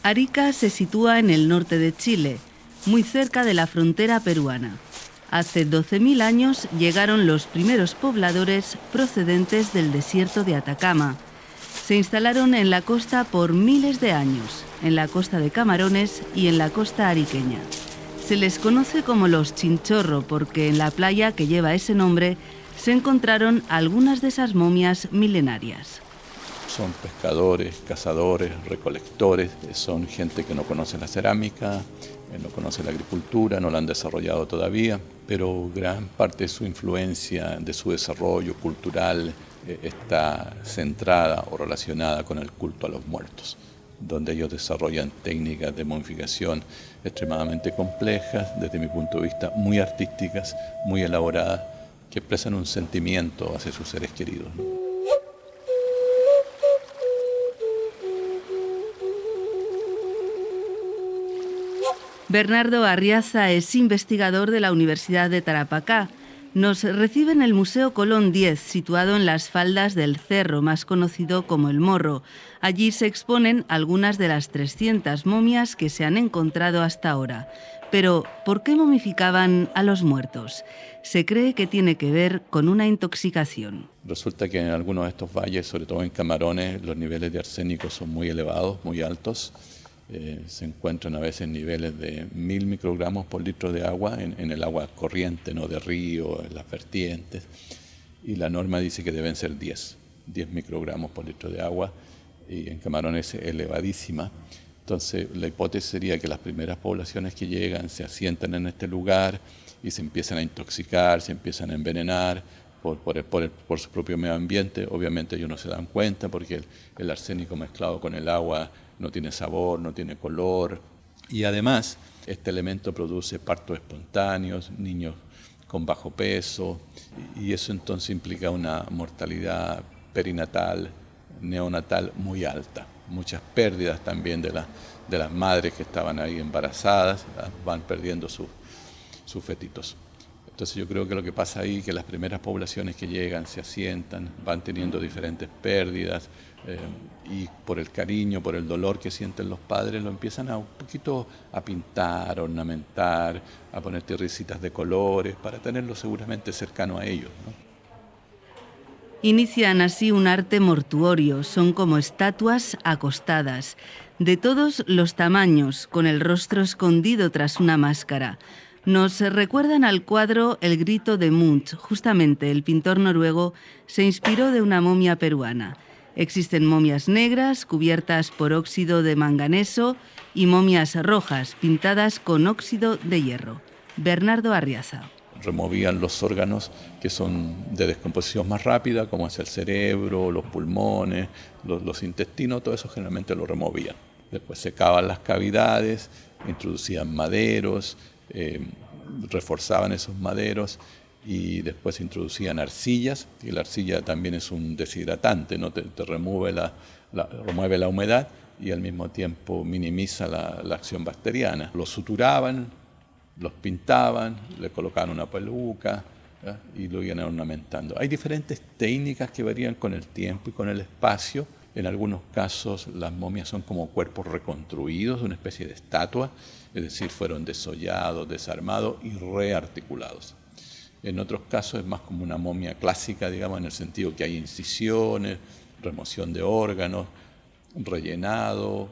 Arica se sitúa en el norte de Chile, muy cerca de la frontera peruana. Hace 12.000 años llegaron los primeros pobladores procedentes del desierto de Atacama. Se instalaron en la costa por miles de años, en la costa de Camarones y en la costa ariqueña. Se les conoce como los Chinchorro porque en la playa que lleva ese nombre se encontraron algunas de esas momias milenarias. Son pescadores, cazadores, recolectores, son gente que no conoce la cerámica, no conoce la agricultura, no la han desarrollado todavía, pero gran parte de su influencia, de su desarrollo cultural, está centrada o relacionada con el culto a los muertos, donde ellos desarrollan técnicas de momificación extremadamente complejas, desde mi punto de vista muy artísticas, muy elaboradas, que expresan un sentimiento hacia sus seres queridos. Bernardo Arriaza es investigador de la Universidad de Tarapacá. Nos recibe en el Museo Colón X, situado en las faldas del cerro, más conocido como El Morro. Allí se exponen algunas de las 300 momias que se han encontrado hasta ahora. Pero, ¿por qué momificaban a los muertos? Se cree que tiene que ver con una intoxicación. Resulta que en algunos de estos valles, sobre todo en Camarones, los niveles de arsénico son muy elevados, muy altos. Se encuentran a veces niveles de 1000 microgramos por litro de agua en el agua corriente, no de río, en las vertientes. Y la norma dice que deben ser 10 microgramos por litro de agua, y en Camarones es elevadísima. Entonces la hipótesis sería que las primeras poblaciones que llegan se asientan en este lugar y se empiezan a intoxicar, se empiezan a envenenar por su propio medio ambiente. Obviamente ellos no se dan cuenta porque el arsénico mezclado con el agua no tiene sabor, no tiene color, y además este elemento produce partos espontáneos, niños con bajo peso, y eso entonces implica una mortalidad perinatal, neonatal muy alta. Muchas pérdidas también de las madres que estaban ahí embarazadas, van perdiendo sus fetitos. Entonces yo creo que lo que pasa ahí es que las primeras poblaciones que llegan se asientan, van teniendo diferentes pérdidas, y por el cariño, por el dolor que sienten los padres, lo empiezan un poquito a pintar, a ornamentar, a poner tierrecitas de colores, para tenerlo seguramente cercano a ellos, ¿no? Inician así un arte mortuorio, son como estatuas acostadas, de todos los tamaños, con el rostro escondido tras una máscara. Nos recuerdan al cuadro El grito de Munch. Justamente el pintor noruego se inspiró de una momia peruana. Existen momias negras cubiertas por óxido de manganeso y momias rojas pintadas con óxido de hierro. Bernardo Arriaza. Removían los órganos que son de descomposición más rápida, como es el cerebro, los pulmones, los intestinos, todo eso generalmente lo removían. Después secaban las cavidades, introducían maderos, reforzaban esos maderos y después introducían arcillas, y la arcilla también es un deshidratante, ¿no? Te remueve remueve la humedad y al mismo tiempo minimiza la acción bacteriana. Los suturaban, los pintaban, le colocaban una peluca, ¿ya? Y lo iban ornamentando. Hay diferentes técnicas que varían con el tiempo y con el espacio. En algunos casos las momias son como cuerpos reconstruidos, una especie de estatua, es decir, fueron desollados, desarmados y rearticulados. En otros casos es más como una momia clásica, digamos, en el sentido que hay incisiones, remoción de órganos, rellenado,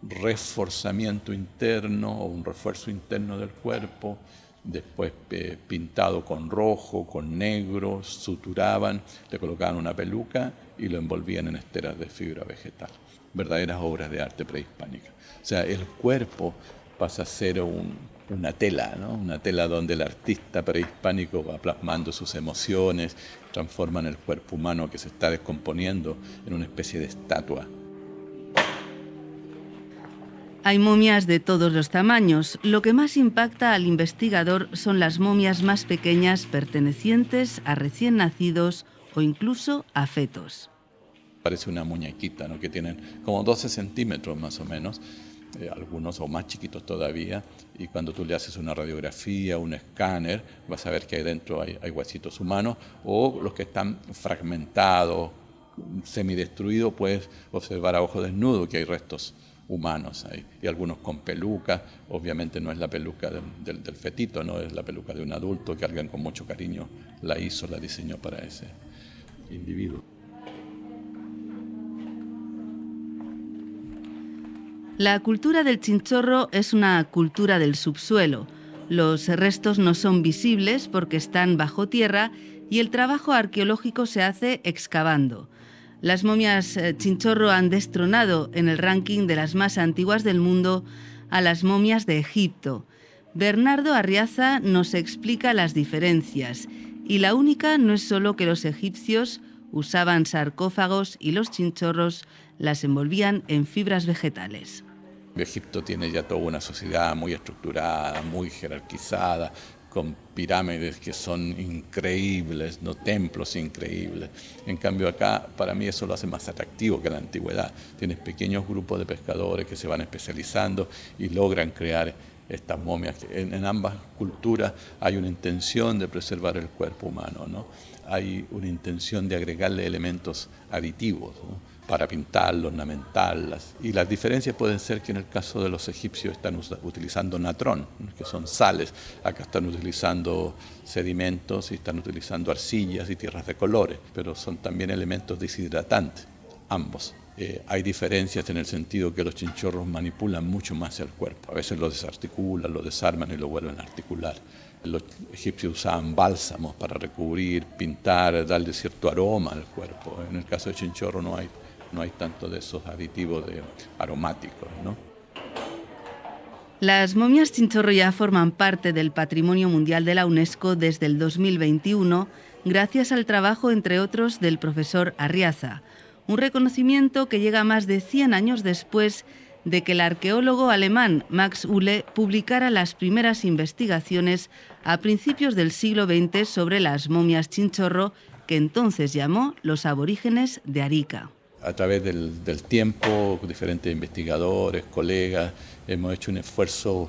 reforzamiento interno o un refuerzo interno del cuerpo, después pintado con rojo, con negro, suturaban, le colocaban una peluca y lo envolvían en esteras de fibra vegetal. Verdaderas obras de arte prehispánica. O sea, el cuerpo pasa a ser una tela, ¿no? Una tela donde el artista prehispánico va plasmando sus emociones, transforman el cuerpo humano que se está descomponiendo en una especie de estatua. Hay momias de todos los tamaños. Lo que más impacta al investigador son las momias más pequeñas pertenecientes a recién nacidos o incluso a fetos. Parece una muñequita, ¿no? Que tienen como 12 centímetros más o menos, algunos o más chiquitos todavía, y cuando tú le haces una radiografía, un escáner, vas a ver que ahí dentro hay huesitos humanos, o los que están fragmentados, semidestruidos, puedes observar a ojo desnudo que hay restos humanos ahí, y algunos con peluca. Obviamente no es la peluca del fetito, no es la peluca de un adulto que alguien con mucho cariño la diseñó para ese individuo. La cultura del chinchorro es una cultura del subsuelo. Los restos no son visibles porque están bajo tierra y el trabajo arqueológico se hace excavando. Las momias chinchorro han destronado en el ranking de las más antiguas del mundo a las momias de Egipto. Bernardo Arriaza nos explica las diferencias, y la única no es solo que los egipcios usaban sarcófagos y los chinchorros las envolvían en fibras vegetales. Egipto tiene ya toda una sociedad muy estructurada, muy jerarquizada, con pirámides que son increíbles, ¿no? Templos increíbles. En cambio acá, para mí eso lo hace más atractivo que la antigüedad. Tienes pequeños grupos de pescadores que se van especializando y logran crear estas momias. En ambas culturas hay una intención de preservar el cuerpo humano, ¿no? Hay una intención de agregarle elementos aditivos, ¿no? Para pintarlo, ornamentarlas. Y las diferencias pueden ser que en el caso de los egipcios están utilizando natrón, que son sales. Acá están utilizando sedimentos y están utilizando arcillas y tierras de colores, pero son también elementos deshidratantes, ambos. Hay diferencias en el sentido que los chinchorros manipulan mucho más el cuerpo. A veces lo desarticulan, lo desarman y lo vuelven a articular. Los egipcios usaban bálsamos para recubrir, pintar, darle cierto aroma al cuerpo. En el caso de chinchorro no hay tanto de esos aditivos aromáticos, ¿no? Las momias chinchorro ya forman parte del Patrimonio Mundial de la UNESCO desde el 2021, gracias al trabajo, entre otros, del profesor Arriaza. Un reconocimiento que llega más de 100 años después de que el arqueólogo alemán Max Uhle publicara las primeras investigaciones a principios del siglo XX sobre las momias chinchorro, que entonces llamó los aborígenes de Arica. A través del tiempo, diferentes investigadores, colegas, hemos hecho un esfuerzo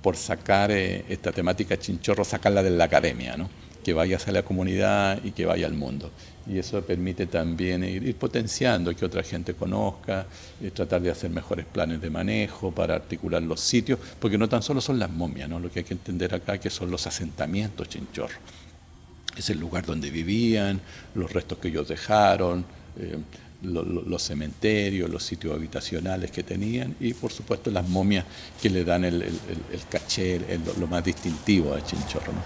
por sacar esta temática chinchorro, sacarla de la academia, ¿no? Que vaya hacia la comunidad y que vaya al mundo. Y eso permite también ir potenciando que otra gente conozca, tratar de hacer mejores planes de manejo para articular los sitios, porque no tan solo son las momias, ¿no? Lo que hay que entender acá que son los asentamientos chinchorro. Es el lugar donde vivían, los restos que ellos dejaron, los cementerios, los sitios habitacionales que tenían y por supuesto las momias que le dan el caché, lo más distintivo a Chinchorro, ¿no?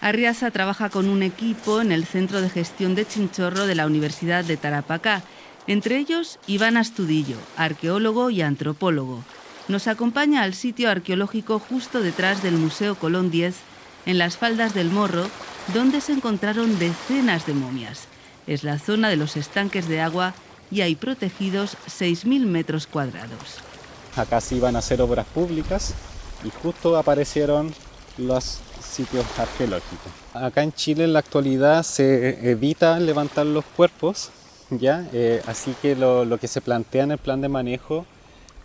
Arriaza trabaja con un equipo en el Centro de Gestión de Chinchorro de la Universidad de Tarapacá, entre ellos Iván Astudillo, arqueólogo y antropólogo. Nos acompaña al sitio arqueológico justo detrás del Museo Colón X, en las faldas del Morro, donde se encontraron decenas de momias. Es la zona de los estanques de agua y hay protegidos 6.000 metros cuadrados. Acá se iban a hacer obras públicas y justo aparecieron los sitios arqueológicos. Acá en Chile en la actualidad se evita levantar los cuerpos, ¿ya? Así que lo que se plantea en el plan de manejo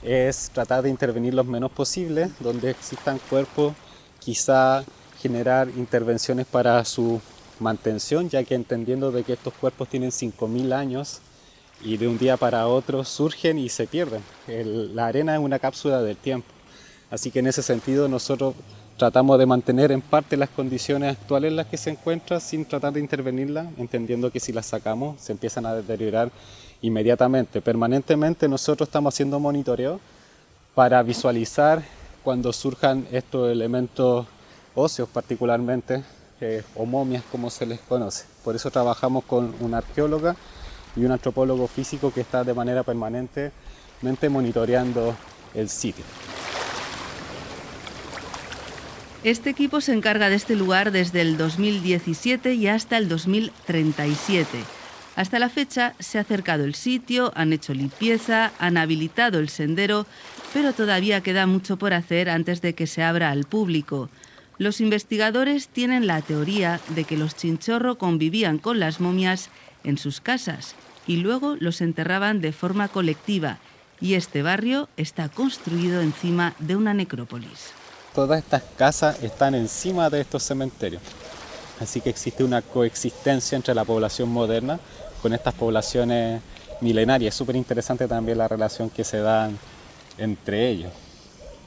es tratar de intervenir lo menos posible, donde existan cuerpos, quizá generar intervenciones para su mantención, ya que entendiendo de que estos cuerpos tienen 5.000 años y de un día para otro surgen y se pierden. La arena es una cápsula del tiempo, así que en ese sentido nosotros tratamos de mantener en parte las condiciones actuales en las que se encuentra sin tratar de intervenirlas, entendiendo que si las sacamos se empiezan a deteriorar inmediatamente. Permanentemente nosotros estamos haciendo monitoreo para visualizar cuando surjan estos elementos óseos particularmente, o momias como se les conoce. Por eso trabajamos con una arqueóloga y un antropólogo físico que está de manera permanentemente monitoreando el sitio. Este equipo se encarga de este lugar desde el 2017 y hasta el 2037. Hasta la fecha se ha acercado el sitio, han hecho limpieza, han habilitado el sendero, pero todavía queda mucho por hacer antes de que se abra al público. Los investigadores tienen la teoría de que los chinchorro convivían con las momias en sus casas y luego los enterraban de forma colectiva, y este barrio está construido encima de una necrópolis. Todas estas casas están encima de estos cementerios, así que existe una coexistencia entre la población moderna con estas poblaciones milenaria. Es súper interesante también la relación que se da entre ellos.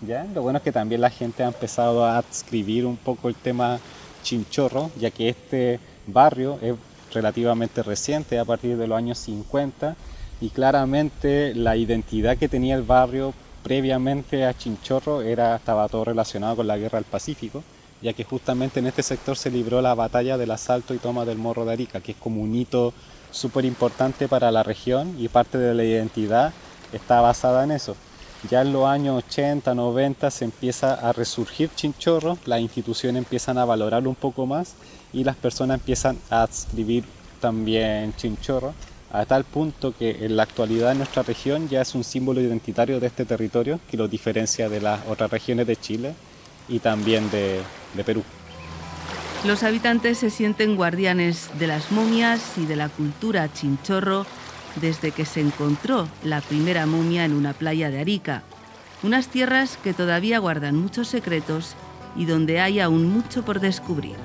¿Ya? Lo bueno es que también la gente ha empezado a adscribir un poco el tema Chinchorro, ya que este barrio es relativamente reciente, a partir de los años 50, y claramente la identidad que tenía el barrio previamente a Chinchorro estaba todo relacionado con la Guerra del Pacífico, ya que justamente en este sector se libró la batalla del asalto y toma del Morro de Arica, que es como un hito súper importante para la región, y parte de la identidad está basada en eso. Ya en los años 80, 90 se empieza a resurgir Chinchorro, las instituciones empiezan a valorarlo un poco más y las personas empiezan a adscribir también Chinchorro, a tal punto que en la actualidad en nuestra región ya es un símbolo identitario de este territorio que lo diferencia de las otras regiones de Chile y también de Perú. Los habitantes se sienten guardianes de las momias y de la cultura Chinchorro desde que se encontró la primera momia en una playa de Arica, unas tierras que todavía guardan muchos secretos y donde hay aún mucho por descubrir.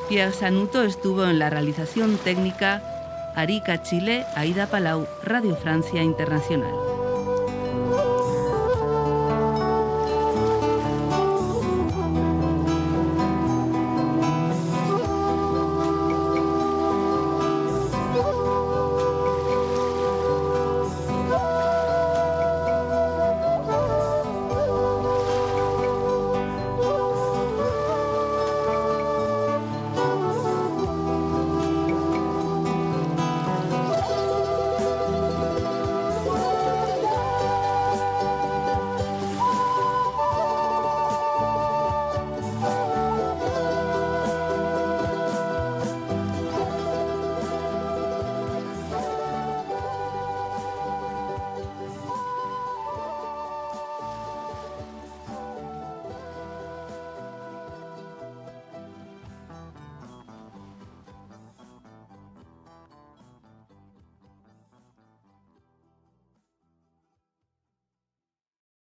Pierre Sanuto estuvo en la realización técnica. Arica, Chile, Aida Palau, Radio Francia Internacional.